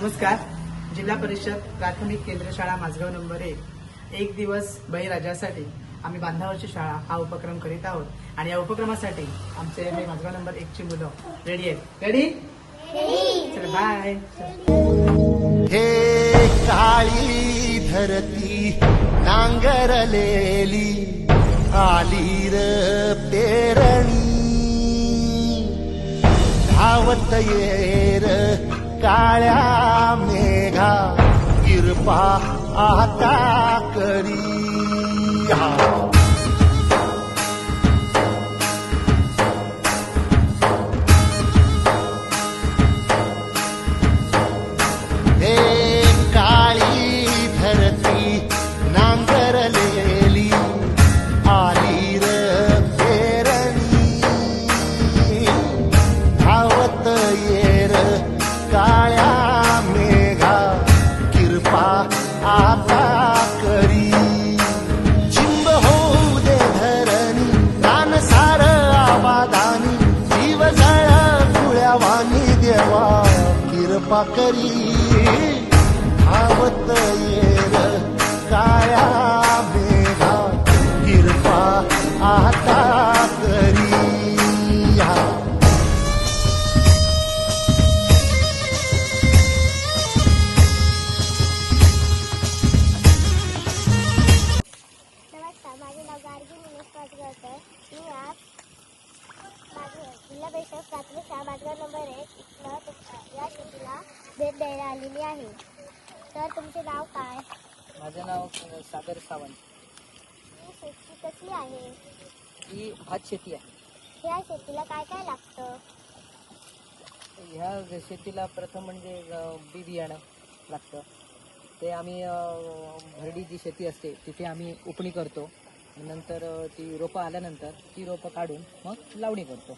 नमस्कार. जिल्हा परिषद प्राथमिक केंद्र शाळा माझगाव नंबर 1 दिवस बळीराजासाठी आम्ही बांधावरची शाळा हा उपक्रम करीत आहोत आणि या उपक्रमासाठी आमचे माझगाव नंबर 1 ची मुलं रेडी आहेत. रेडी? चला बाय. हे काळी धरती नांगरलेली आली र पेरणी धावत येर काळ्या मेघा किरपा आता करी हे काळी धरती नांगरलेली आली र पेरणी धावत येर काळ्या मेघा किरपा आता करी चिंब होऊ दे धरणी रान सार आबादानी जीव जळ कुळ्यावानी देवा किरपा करी धावत येर काळ्या मेघा किरपा आता करी नमस्कार, माझे नाव गार्गी निलेश पाचगावकर. मी आज जिल्हा परिषद प्राथमिक शाळा माझगाव नंबर 1 इथलं या शेतीला भेट द्यायला आलेली आहे. तर तुमचे नाव काय? माझं नाव सागर सावंत. ही शेती कसली आहे? ही भात शेती आहे. या शेतीला काय काय लागतं? ह्या शेतीला प्रथम म्हणजे बी बियाणं लागतं. ते आम्ही भरडी जी शेती असते तिथे आम्ही उपणी करतो. नंतर ती रोपं आल्यानंतर ती रोपं काढून मग लावणी करतो.